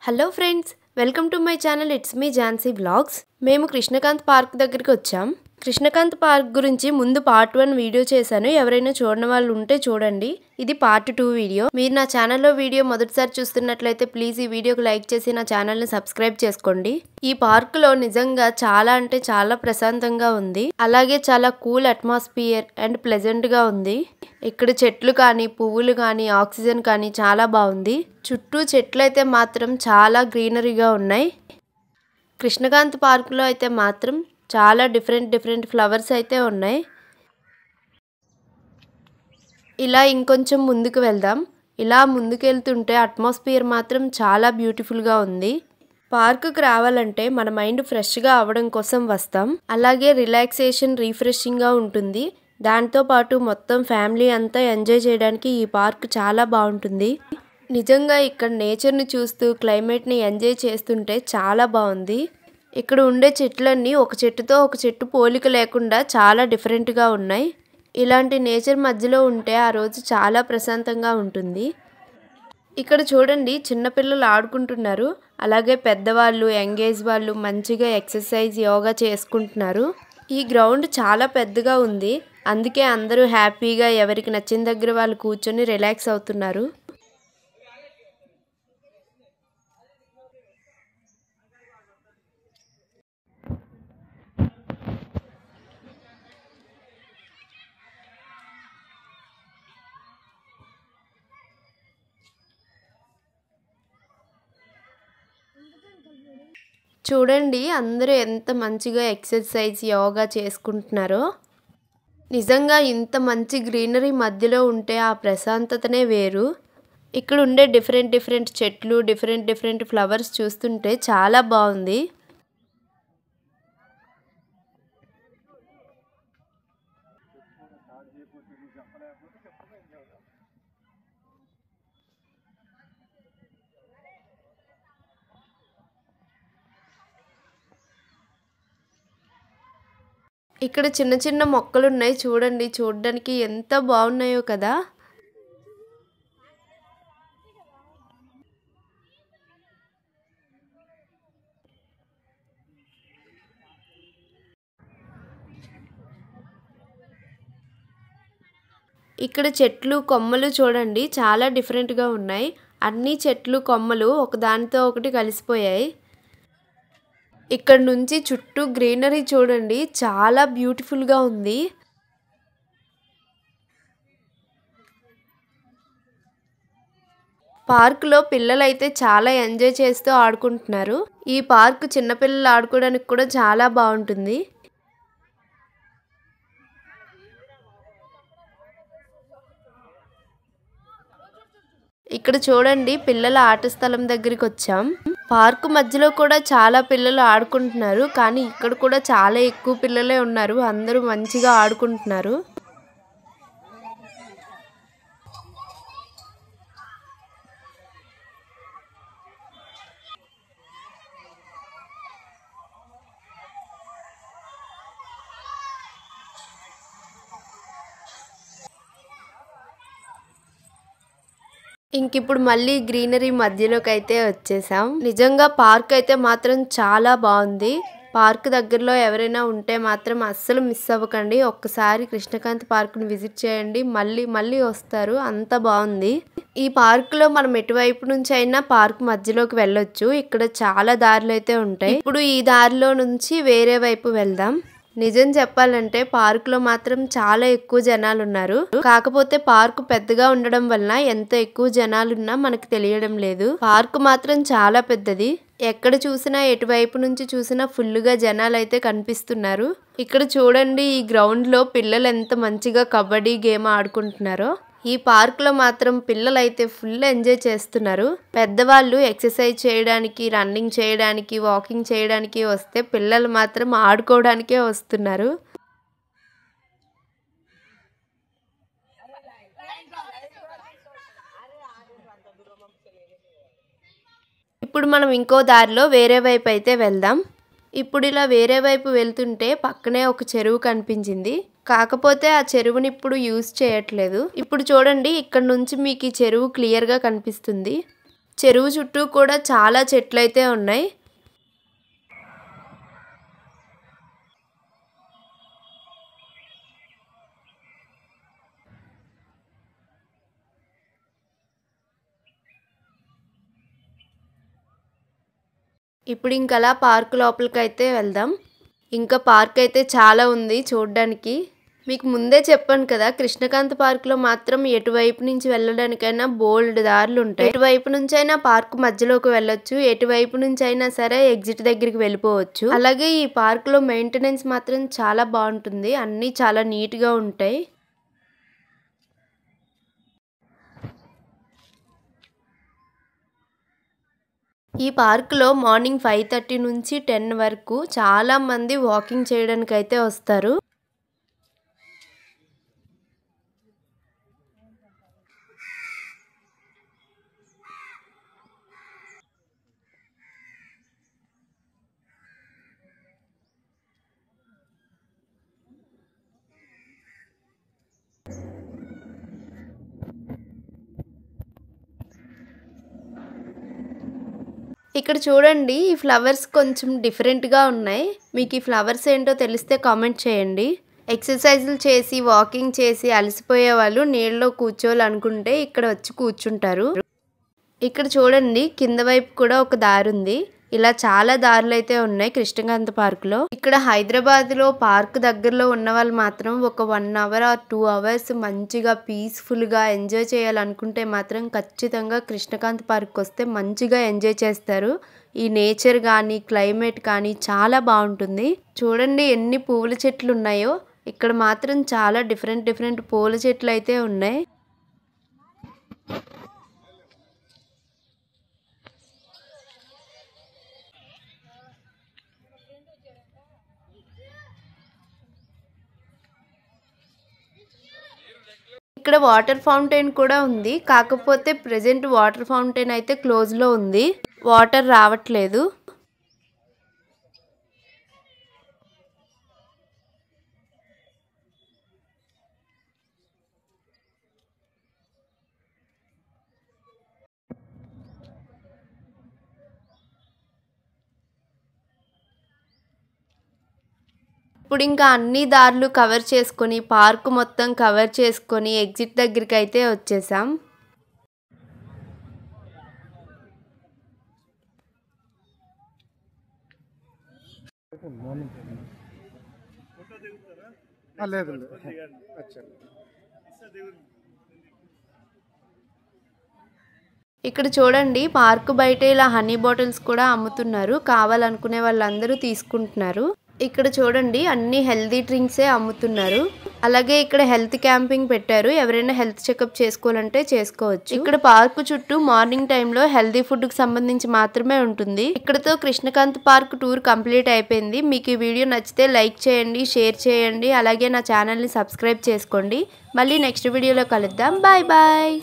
Hello friends, welcome to my channel. It's me Jhansi vlogs. మేము Krishnakanth park దగ్గరికి వచ్చాం. Krishnakanth park గురించి ముందు పార్ట్ 1 వీడియో చేశాను. ఎవరైనా చూడని వాళ్ళు ఉంటే చూడండి. ఇది పార్ట్ 2 వీడియో. మీరు నా ఛానల్లో వీడియో మొదటిసారి చూస్తున్నట్లయితే ప్లీజ్ ఈ వీడియోకి లైక్ చేసి నా ఛానల్ని సబ్స్క్రైబ్ చేసుకోండి. ఈ పార్కులో నిజంగా చాలా అంటే చాలా ప్రశాంతంగా ఉంది. అలాగే చాలా కూల్ అట్మాస్ఫియర్ అండ్ ప్లెజెంట్గా ఉంది. ఇక్కడ చెట్లు కానీ పువ్వులు కానీ ఆక్సిజన్ కానీ చాలా బాగుంది. చుట్టూ చెట్లు అయితే మాత్రం చాలా గ్రీనరీగా ఉన్నాయి. కృష్ణకాంత్ పార్కులో అయితే మాత్రం చాలా డిఫరెంట్ ఫ్లవర్స్ అయితే ఉన్నాయి. ఇలా ఇంకొంచెం ముందుకు వెళ్దాం. ఇలా ముందుకు వెళ్తుంటే అట్మాస్ఫియర్ మాత్రం చాలా బ్యూటిఫుల్గా ఉంది. పార్కుకి రావాలంటే మన మైండ్ ఫ్రెష్గా అవ్వడం కోసం వస్తాం. అలాగే రిలాక్సేషన్ రిఫ్రెషింగ్గా ఉంటుంది. దాంతోపాటు మొత్తం ఫ్యామిలీ అంతా ఎంజాయ్ చేయడానికి ఈ పార్క్ చాలా బాగుంటుంది. నిజంగా ఇక్కడ నేచర్ని చూస్తూ క్లైమేట్ని ఎంజాయ్ చేస్తుంటే చాలా బాగుంది. ఇక్కడ ఉండే చెట్లన్నీ ఒక చెట్టుతో ఒక చెట్టు పోలిక లేకుండా చాలా డిఫరెంట్గా ఉన్నాయి. ఇలాంటి నేచర్ మధ్యలో ఉంటే ఆ రోజు చాలా ప్రశాంతంగా ఉంటుంది. ఇక్కడ చూడండి, చిన్నపిల్లలు ఆడుకుంటున్నారు. అలాగే పెద్దవాళ్ళు యంగేజ్ వాళ్ళు మంచిగా ఎక్సర్సైజ్ యోగా చేసుకుంటున్నారు. ఈ గ్రౌండ్ చాలా పెద్దగా ఉంది. అందుకే అందరూ హ్యాపీగా ఎవరికి నచ్చిన దగ్గర వాళ్ళు కూర్చొని రిలాక్స్ అవుతున్నారు. చూడండి, అందరూ ఎంత మంచిగా ఎక్సర్సైజ్ యోగా చేసుకుంటున్నారో. నిజంగా ఇంత మంచి గ్రీనరీ మధ్యలో ఉంటే ఆ ప్రశాంతతనే వేరు. ఇక్కడ ఉండే డిఫరెంట్ చెట్లు డిఫరెంట్ ఫ్లవర్స్ చూస్తుంటే చాలా బాగుంది. ఇక్కడ చిన్న మొక్కలు ఉన్నాయి. చూడండి, చూడడానికి ఎంత బాగున్నాయో కదా. ఇక్కడ చెట్లు కొమ్మలు చూడండి చాలా డిఫరెంట్గా ఉన్నాయి. అన్ని చెట్లు కొమ్మలు ఒకదానితో ఒకటి కలిసిపోయాయి. ఇక్కడ నుంచి చుట్టూ గ్రీనరీ చూడండి చాలా బ్యూటిఫుల్గా ఉంది. పార్కులో పిల్లలైతే చాలా ఎంజాయ్ చేస్తూ ఆడుకుంటున్నారు. ఈ పార్క్ చిన్నపిల్లలు ఆడుకోవడానికి కూడా చాలా బాగుంటుంది. ఇక్కడ చూడండి, పిల్లల ఆట స్థలం దగ్గరికి వచ్చాం. పార్కు మధ్యలో కూడా చాలా పిల్లలు ఆడుకుంటున్నారు. కానీ ఇక్కడ కూడా చాలా ఎక్కువ పిల్లలే ఉన్నారు. అందరూ మంచిగా ఆడుకుంటున్నారు. ఇంకిప్పుడు మళ్ళీ గ్రీనరీ మధ్యలోకి అయితే వచ్చేసాం. నిజంగా పార్క్ అయితే మాత్రం చాలా బాగుంది. పార్క్ దగ్గరలో ఎవరైనా ఉంటే మాత్రం అస్సలు మిస్ అవ్వకండి. ఒక్కసారి కృష్ణకాంత్ పార్క్ని విజిట్ చేయండి. మళ్ళీ వస్తారు. అంత బాగుంది. ఈ పార్కులో మనం ఎటువైపు నుంచి అయినా పార్క్ మధ్యలోకి వెళ్ళొచ్చు. ఇక్కడ చాలా దారులు అయితే ఉంటాయి. ఇప్పుడు ఈ దారిలో నుంచి వేరే వైపు వెళ్దాం. నిజం చెప్పాలంటే పార్కులో మాత్రం చాలా ఎక్కువ జనాలు ఉన్నారు. కాకపోతే పార్కు పెద్దగా ఉండడం వలన ఎంత ఎక్కువ జనాలున్నా మనకు తెలియడం లేదు. పార్కు మాత్రం చాలా పెద్దది. ఎక్కడ చూసినా ఎటువైపు నుంచి చూసినా ఫుల్గా జనాలు అయితే కనిపిస్తున్నారు. ఇక్కడ చూడండి, ఈ గ్రౌండ్ లో పిల్లలు ఎంత మంచిగా కబడ్డీ గేమ్ ఆడుకుంటున్నారో. ఈ పార్కులో మాత్రం పిల్లలైతే ఫుల్ ఎంజాయ్ చేస్తున్నారు. పెద్దవాళ్ళు ఎక్సర్సైజ్ చేయడానికి, రన్నింగ్ చేయడానికి, వాకింగ్ చేయడానికి వస్తే పిల్లలు మాత్రం ఆడుకోవడానికే వస్తున్నారు. ఇప్పుడు మనం ఇంకో దారిలో వేరే వైపు అయితే వెళ్దాం. ఇప్పుడు ఇలా వేరే వైపు వెళ్తుంటే పక్కనే ఒక చెరువు కనిపించింది. కాకపోతే ఆ చెరువుని ఇప్పుడు యూజ్ చేయట్లేదు. ఇప్పుడు చూడండి, ఇక్కడ నుంచి మీకు ఈ చెరువు క్లియర్గా కనిపిస్తుంది. చెరువు చుట్టూ కూడా చాలా చెట్లయితే ఉన్నాయి. ఇప్పుడు ఇంకలా పార్క్ లోపలికైతే వెళ్దాం. ఇంకా పార్క్ అయితే చాలా ఉంది చూడడానికి. మీకు ముందే చెప్పాను కదా, కృష్ణకాంత్ పార్క్లో మాత్రం ఎటువైపు నుంచి వెళ్ళడానికైనా బోల్డ్ దారులు ఉంటాయి. ఎటువైపు నుంచి అయినా పార్క్ మధ్యలోకి వెళ్ళొచ్చు, ఎటువైపు నుంచి అయినా సరే ఎగ్జిట్ దగ్గరికి వెళ్ళిపోవచ్చు. అలాగే ఈ పార్క్లో మెయింటెనెన్స్ మాత్రం చాలా బాగుంటుంది, అన్నీ చాలా నీట్గా ఉంటాయి. ఈ పార్క్లో మార్నింగ్ 5:30 నుంచి 10 వరకు చాలా మంది వాకింగ్ చేయడానికి అయితే వస్తారు. ఇక్కడ చూడండి, ఈ ఫ్లవర్స్ కొంచెం డిఫరెంట్గా ఉన్నాయి. మీకు ఈ ఫ్లవర్స్ ఏంటో తెలిస్తే కామెంట్ చేయండి. ఎక్సర్సైజులు చేసి వాకింగ్ చేసి అలసిపోయే వాళ్ళు నీళ్ళలో కూర్చోవాలనుకుంటే ఇక్కడ వచ్చి కూర్చుంటారు. ఇక్కడ చూడండి, కింద వైపు కూడా ఒక దారి ఉంది. ఇలా చాలా దారులు అయితే ఉన్నాయి కృష్ణకాంత్ పార్క్లో. ఇక్కడ హైదరాబాద్లో పార్క్ దగ్గరలో ఉన్న వాళ్ళు మాత్రం ఒక 1 అవర్ ఆర్ 2 అవర్స్ మంచిగా పీస్ఫుల్గా ఎంజాయ్ చేయాలనుకుంటే మాత్రం ఖచ్చితంగా కృష్ణకాంత్ పార్క్ వస్తే మంచిగా ఎంజాయ్ చేస్తారు. ఈ నేచర్ కానీ క్లైమేట్ కానీ చాలా బాగుంటుంది. చూడండి ఎన్ని పూల చెట్లు ఉన్నాయో. ఇక్కడ మాత్రం చాలా డిఫరెంట్ పూల చెట్లు అయితే ఉన్నాయి. ఇక్కడ వాటర్ ఫౌంటైన్ కూడా ఉంది, కాకపోతే ప్రెజెంట్ వాటర్ ఫౌంటైన్ అయితే క్లోజ్లో ఉంది, వాటర్ రావట్లేదు. ఇప్పుడు ఇంకా అన్ని దారులు కవర్ చేసుకొని పార్క్ మొత్తం కవర్ చేసుకొని ఎగ్జిట్ దగ్గరికి అయితే వచ్చేసాం. ఇక్కడ చూడండి, పార్క్ బయట ఇలా హనీ బాటిల్స్ కూడా అమ్ముతున్నారు. కావాలనుకునే వాళ్ళందరూ తీసుకుంటున్నారు. ఇక్కడ చూడండి, అన్ని హెల్తీ డ్రింక్సే అమ్ముతున్నారు. అలాగే ఇక్కడ హెల్త్ క్యాంపింగ్ పెట్టారు, ఎవరైనా హెల్త్ చెకప్ చేసుకోవాలంటే చేసుకోవచ్చు. ఇక్కడ పార్క్ చుట్టూ మార్నింగ్ టైంలో హెల్తీ ఫుడ్ కి సంబంధించి మాత్రమే ఉంటుంది. ఇక్కడతో కృష్ణకాంత్ పార్క్ టూర్ కంప్లీట్ అయిపోయింది. మీకు ఈ వీడియో నచ్చితే లైక్ చేయండి, షేర్ చేయండి, అలాగే నా ఛానల్ని సబ్స్క్రైబ్ చేసుకోండి. మళ్ళీ నెక్స్ట్ వీడియోలో కలుద్దాం. Bye bye.